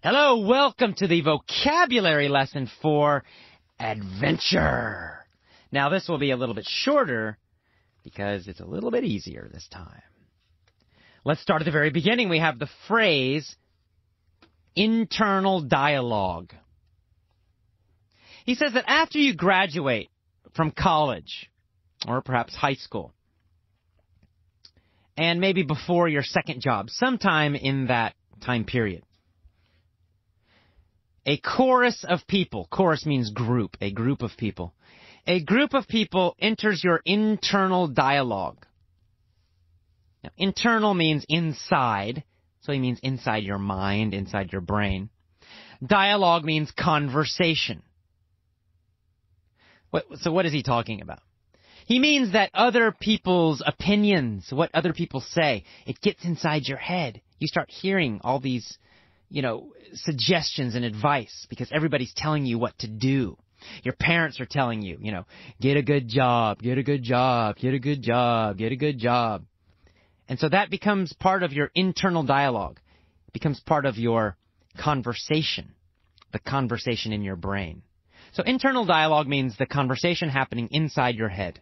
Hello, welcome to the vocabulary lesson for adventure. Now, this will be a little bit shorter because it's a little bit easier this time. Let's start at the very beginning. We have the phrase internal dialogue. He says that after you graduate from college, or perhaps high school, and maybe before your second job, sometime in that time period, a chorus of people, chorus means group, a group of people. A group of people enters your internal dialogue. Now, internal means inside, so he means inside your mind, inside your brain. Dialogue means conversation. So what is he talking about? He means that other people's opinions, what other people say, it gets inside your head. You start hearing all these suggestions and advice because everybody's telling you what to do. Your parents are telling you, get a good job, get a good job, get a good job, get a good job. And so that becomes part of your internal dialogue. It becomes part of your conversation, the conversation in your brain. So internal dialogue means the conversation happening inside your head.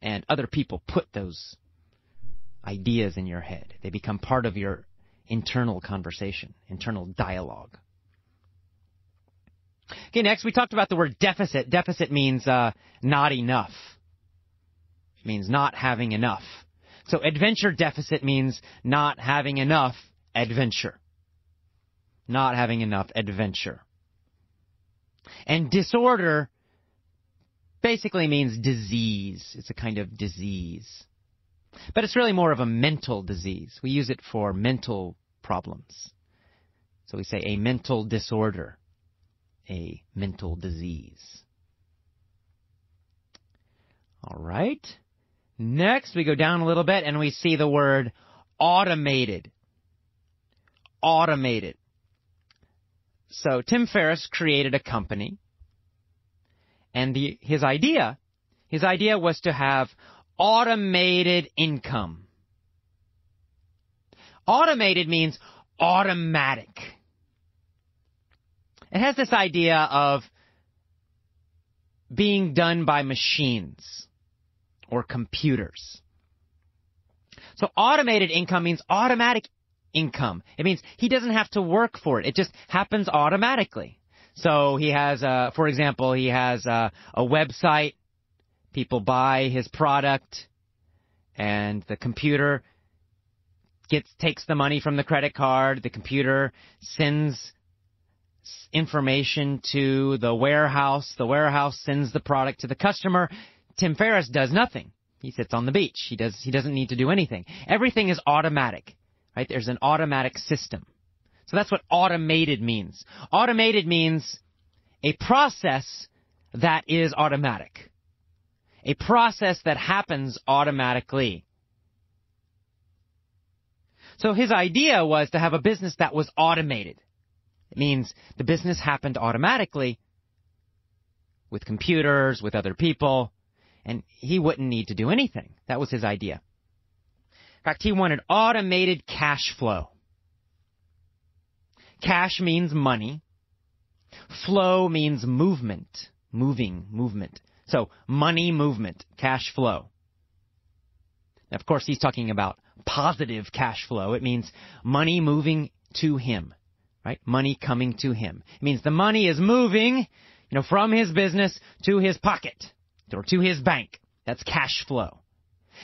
And other people put those ideas in your head. They become part of your internal conversation, internal dialogue. Okay, next we talked about the word deficit. Deficit means not enough. It means not having enough. So adventure deficit means not having enough adventure. Not having enough adventure. And disorder basically means disease. It's a kind of disease. But it's really more of a mental disease. We use it for mental problems. So we say a mental disorder, a mental disease. All right. Next, we go down a little bit and we see the word automated. Automated. So Tim Ferriss created a company, and his idea was to have automated income. Automated means automatic. It has this idea of being done by machines or computers. So automated income means automatic income. It means he doesn't have to work for it. It just happens automatically. So he has, for example, he has a website. People buy his product, and the computer takes the money from the credit card. The computer sends information to the warehouse. The warehouse sends the product to the customer. Tim Ferriss does nothing. He sits on the beach. He doesn't need to do anything. Everything is automatic, right? There's an automatic system. So that's what automated means. Automated means a process that is automatic. A process that happens automatically. So his idea was to have a business that was automated. It means the business happened automatically with computers, with other people, and he wouldn't need to do anything. That was his idea. In fact, he wanted automated cash flow. Cash means money. Flow means movement, movement. So money movement, cash flow. Now, of course, he's talking about positive cash flow. It means money moving to him, right? Money coming to him. It means the money is moving, from his business to his pocket or to his bank. That's cash flow.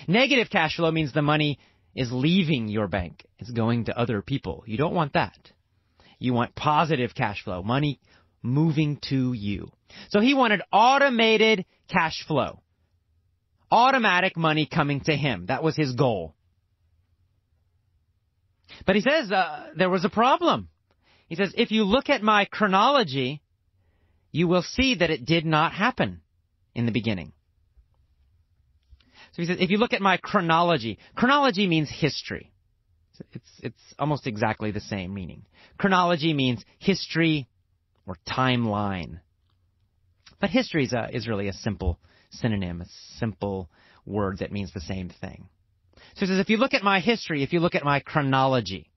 Negative cash flow means the money is leaving your bank. It's going to other people. You don't want that. You want positive cash flow, money moving to you. So he wanted automated cash flow. Automatic money coming to him. That was his goal. But he says there was a problem. He says, if you look at my chronology, you will see that it did not happen in the beginning. So he says, if you look at my chronology means history. It's almost exactly the same meaning. Chronology means history or timeline. But history is really a simple synonym, a simple word that means the same thing. So he says, if you look at my history, if you look at my chronology,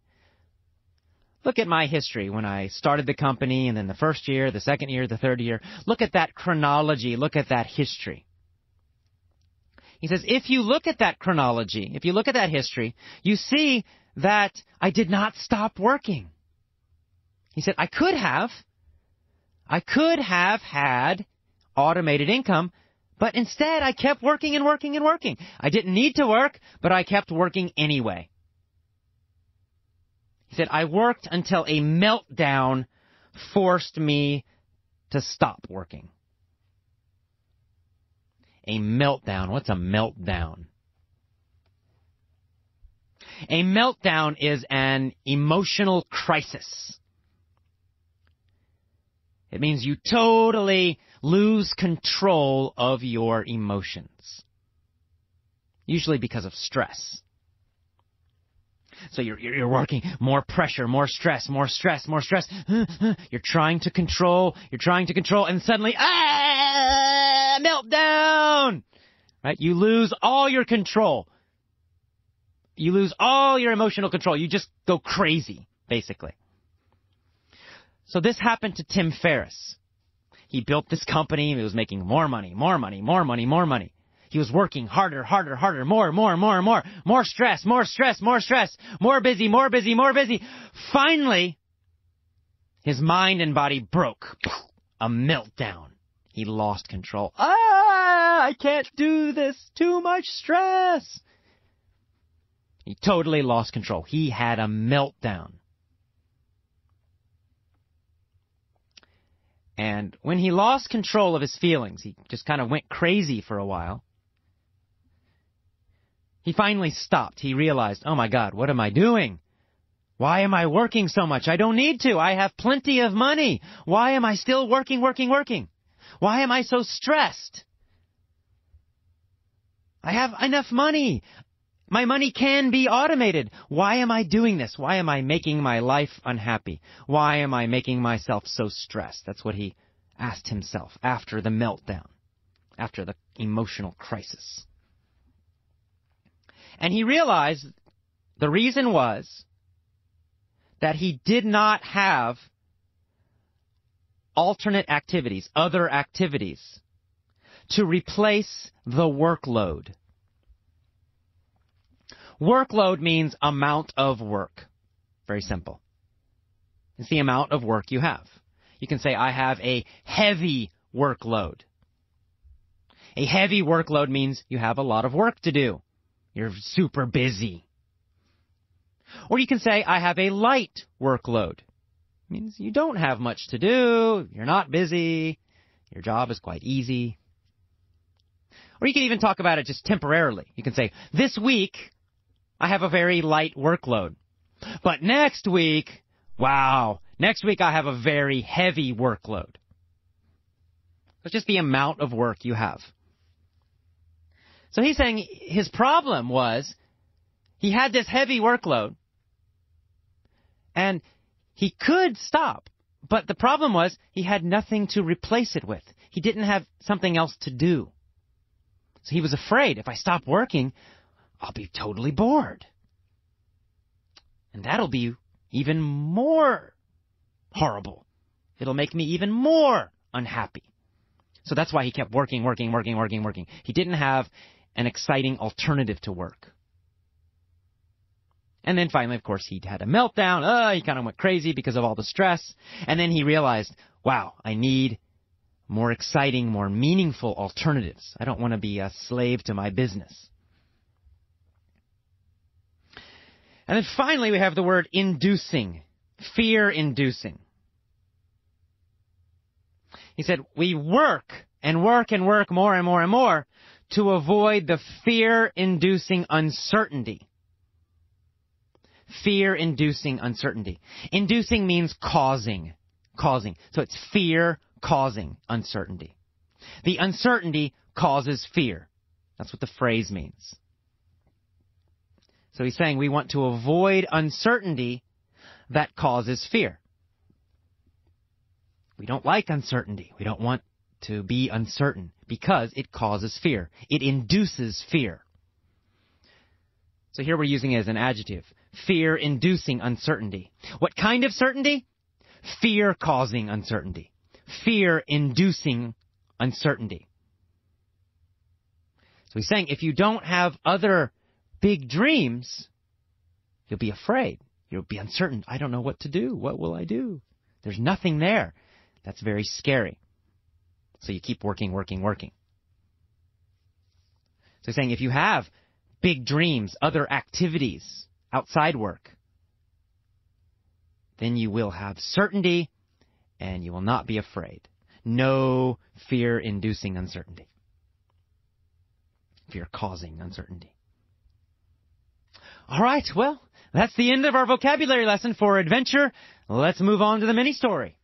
Look at my history when I started the company, and then the first year, the second year, the third year. Look at that chronology. Look at that history. He says, if you look at that chronology, if you look at that history, you see that I did not stop working. He said, I could have had automated income, but instead I kept working and working and working. I didn't need to work, but I kept working anyway. He said, I worked until a meltdown forced me to stop working. A meltdown. What's a meltdown? A meltdown is an emotional crisis. It means you totally lose control of your emotions, usually because of stress. So you're working, more pressure, more stress, more stress, more stress. You're trying to control, and suddenly, meltdown! Right? You lose all your control. You lose all your emotional control. You just go crazy, basically. So this happened to Tim Ferriss. He built this company. He was making more money, more money, more money, more money. He was working harder, harder, harder, more, more, more, more. More stress, more stress, more stress. More busy, more busy, more busy. Finally, his mind and body broke. A meltdown. He lost control. I can't do this. Too much stress. He totally lost control. He had a meltdown. And when he lost control of his feelings, he just kind of went crazy for a while. He finally stopped. He realized, oh my God, what am I doing? Why am I working so much? I don't need to. I have plenty of money. Why am I still working? Why am I so stressed? I have enough money. My money can be automated. Why am I doing this? Why am I making my life unhappy? Why am I making myself so stressed? That's what he asked himself after the meltdown, after the emotional crisis. And he realized the reason was that he did not have alternate activities, other activities, to replace the workload. Workload means amount of work. Very simple. It's the amount of work you have. You can say, I have a heavy workload. A heavy workload means you have a lot of work to do. You're super busy. Or you can say, I have a light workload. It means you don't have much to do. You're not busy. Your job is quite easy. Or you can even talk about it just temporarily. You can say, this week, I have a very light workload. But next week, wow, next week I have a very heavy workload. It's just the amount of work you have. So he's saying his problem was he had this heavy workload and he could stop. But the problem was he had nothing to replace it with. He didn't have something else to do. So he was afraid if I stop working, I'll be totally bored. And that'll be even more horrible. It'll make me even more unhappy. So that's why he kept working. He didn't have an exciting alternative to work. And then finally, of course, he had a meltdown. He kind of went crazy because of all the stress. And then he realized, wow, I need more exciting, more meaningful alternatives. I don't want to be a slave to my business. And then finally, we have the word inducing, fear-inducing. He said, we work and work and work more and more and more to avoid the fear-inducing uncertainty. Fear-inducing uncertainty. Inducing means causing. So it's fear-causing uncertainty. The uncertainty causes fear. That's what the phrase means. So he's saying we want to avoid uncertainty that causes fear. We don't like uncertainty. We don't want to be uncertain because it causes fear. It induces fear. So here we're using it as an adjective. fear-inducing uncertainty. What kind of certainty? Fear-causing uncertainty. Fear-inducing uncertainty. So he's saying if you don't have other big dreams, you'll be afraid. You'll be uncertain. I don't know what to do. What will I do? There's nothing there. That's very scary. So you keep working. So he's saying if you have big dreams, other activities outside work, then you will have certainty and you will not be afraid. No fear-inducing uncertainty. Fear-causing uncertainty. All right, well, that's the end of our vocabulary lesson for adventure. Let's move on to the mini story.